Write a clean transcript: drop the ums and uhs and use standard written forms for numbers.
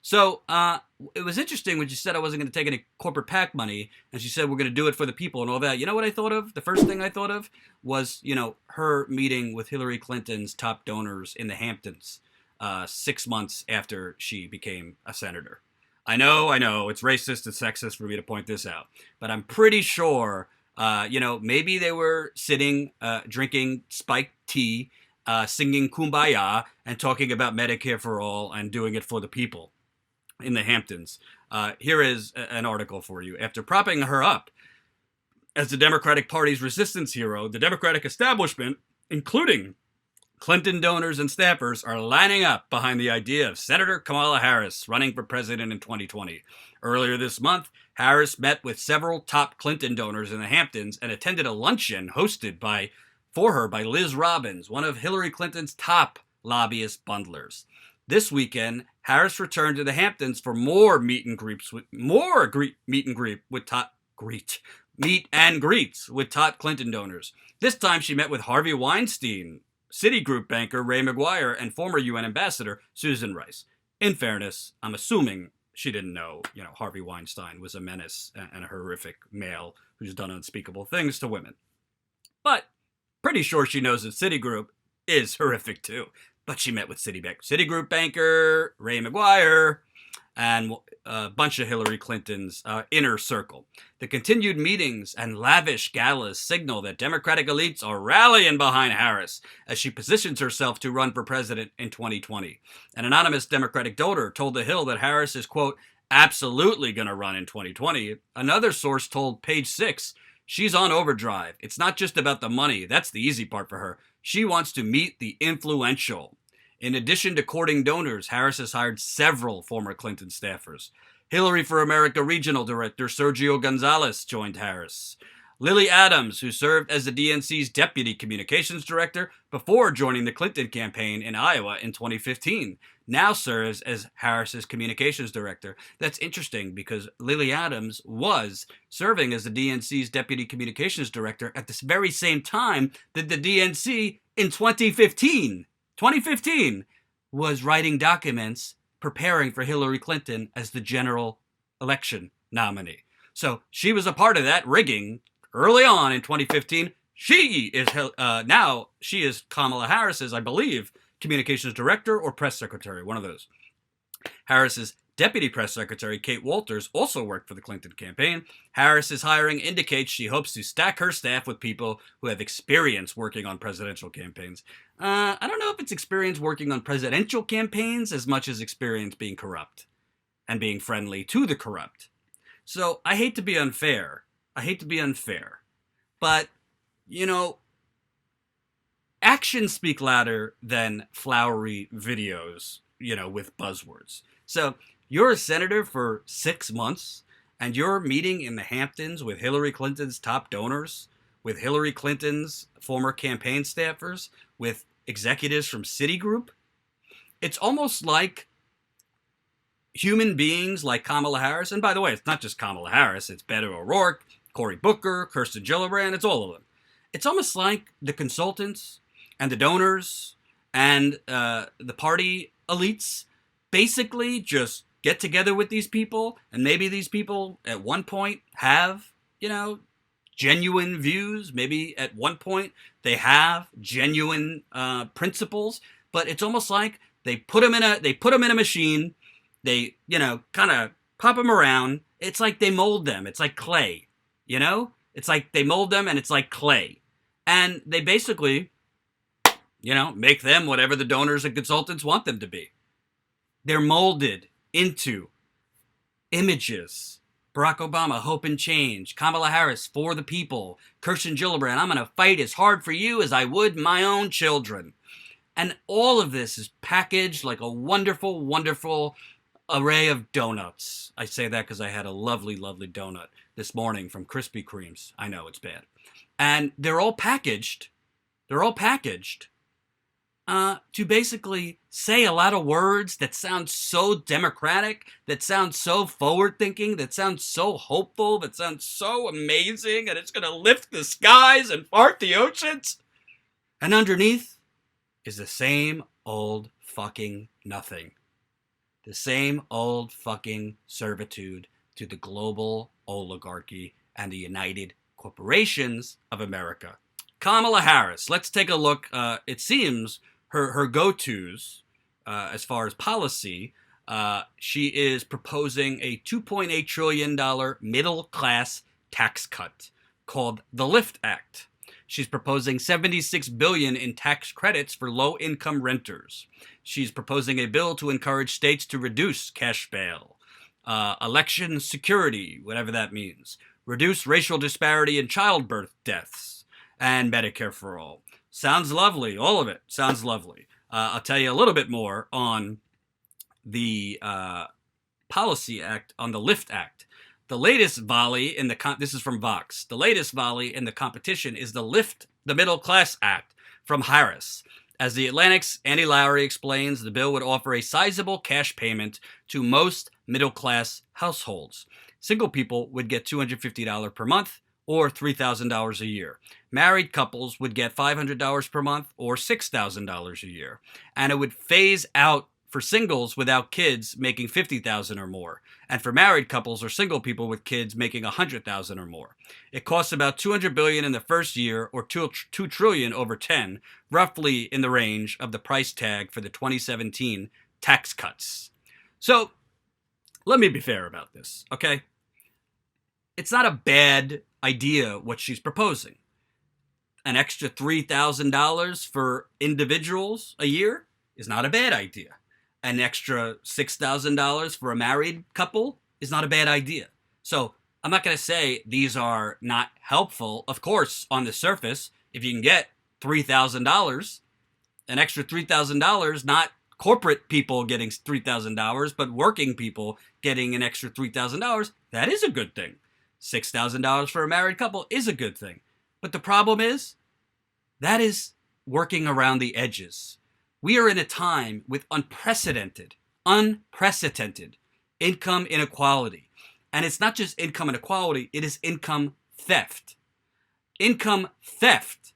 So it was interesting when she said I wasn't going to take any corporate PAC money, and she said we're going to do it for the people and all that. You know what I thought of? The first thing I thought of was, her meeting with Hillary Clinton's top donors in the Hamptons 6 months after she became a senator. I know, it's racist and sexist for me to point this out, but I'm pretty sure, maybe they were sitting, drinking spiked tea, singing Kumbaya, and talking about Medicare for all and doing it for the people in the Hamptons. Here is an article for you. After propping her up as the Democratic Party's resistance hero, the Democratic establishment, including Clinton donors and staffers, are lining up behind the idea of Senator Kamala Harris running for president in 2020. Earlier this month, Harris met with several top Clinton donors in the Hamptons and attended a luncheon hosted for her by Liz Robbins, one of Hillary Clinton's top lobbyist bundlers. This weekend, Harris returned to the Hamptons for more meet and greets with top Clinton donors. This time, she met with Harvey Weinstein, Citigroup banker Ray McGuire, and former UN ambassador Susan Rice. In fairness, I'm assuming she didn't know, Harvey Weinstein was a menace and a horrific male who's done unspeakable things to women. But pretty sure she knows that Citigroup is horrific too. But she met with Citigroup banker Ray McGuire and a bunch of Hillary Clinton's inner circle. The continued meetings and lavish galas signal that Democratic elites are rallying behind Harris as she positions herself to run for president in 2020. An anonymous Democratic donor told The Hill that Harris is, quote, absolutely going to run in 2020. Another source told Page Six she's on overdrive. It's not just about the money. That's the easy part for her. She wants to meet the influential. In addition to courting donors, Harris has hired several former Clinton staffers. Hillary for America Regional Director Sergio Gonzalez joined Harris. Lily Adams, who served as the DNC's Deputy Communications Director before joining the Clinton campaign in Iowa in 2015, now serves as Harris's Communications Director. That's interesting because Lily Adams was serving as the DNC's Deputy Communications Director at this very same time that the DNC in 2015 was writing documents preparing for Hillary Clinton as the general election nominee. So she was a part of that rigging early on in 2015. She is Kamala Harris's, I believe, communications director or press secretary, one of those. Harris's deputy press secretary, Kate Walters, also worked for the Clinton campaign. Harris's hiring indicates she hopes to stack her staff with people who have experience working on presidential campaigns. I don't know if it's experience working on presidential campaigns as much as experience being corrupt and being friendly to the corrupt. So I hate to be unfair. But, actions speak louder than flowery videos, with buzzwords. So you're a senator for 6 months, and you're meeting in the Hamptons with Hillary Clinton's top donors, with Hillary Clinton's former campaign staffers, with executives from Citigroup. It's almost like human beings like Kamala Harris, and by the way, it's not just Kamala Harris, it's Beto O'Rourke, Cory Booker, Kirsten Gillibrand, it's all of them. It's almost like the consultants and the donors and the party elites basically just get together with these people, and maybe these people at one point have, genuine views. Maybe at one point they have genuine principles, but it's almost like they put them in a machine. They, kind of pop them around. It's like they mold them. It's like clay, It's like they mold them and it's like clay. And they basically, make them whatever the donors and consultants want them to be. They're molded into images. Barack Obama, hope and change. Kamala Harris, for the people. Kirsten Gillibrand, I'm going to fight as hard for you as I would my own children. And all of this is packaged like a wonderful, wonderful array of donuts. I say that because I had a lovely, lovely donut this morning from Krispy Kreme's. I know, it's bad. And they're all packaged to basically say a lot of words that sound so democratic, that sound so forward-thinking, that sound so hopeful, that sound so amazing, and it's going to lift the skies and part the oceans. And underneath is the same old fucking nothing. The same old fucking servitude to the global oligarchy and the United Corporations of America. Kamala Harris. Let's take a look. It seems her go-tos as far as policy, she is proposing a $2.8 trillion middle-class tax cut called the LIFT Act. She's proposing $76 billion in tax credits for low-income renters. She's proposing a bill to encourage states to reduce cash bail, election security, whatever that means, reduce racial disparity in childbirth deaths, and Medicare for all. Sounds lovely. All of it sounds lovely. I'll tell you a little bit more on the Policy Act, on the LIFT Act. The latest volley in the this is from Vox. The latest volley in the competition is the Lift the Middle Class Act from Harris. As the Atlantic's Andy Lowry explains, the bill would offer a sizable cash payment to most middle-class households. Single people would get $250 per month or $3,000 a year. Married couples would get $500 per month or $6,000 a year. And it would phase out for singles without kids making $50,000 or more, and for married couples or single people with kids making $100,000 or more. It costs about $200 billion in the first year, or $2 trillion over 10, roughly in the range of the price tag for the 2017 tax cuts. So, let me be fair about this, okay? It's not a bad idea what she's proposing. An extra $3,000 for individuals a year is not a bad idea. An extra $6,000 for a married couple is not a bad idea. So I'm not going to say these are not helpful. Of course, on the surface, if you can get $3,000, an extra $3,000, not corporate people getting $3,000, but working people getting an extra $3,000, that is a good thing. $6,000 for a married couple is a good thing. But the problem is, that is working around the edges. We are in a time with unprecedented income inequality. And it's not just income inequality, it is income theft. Income theft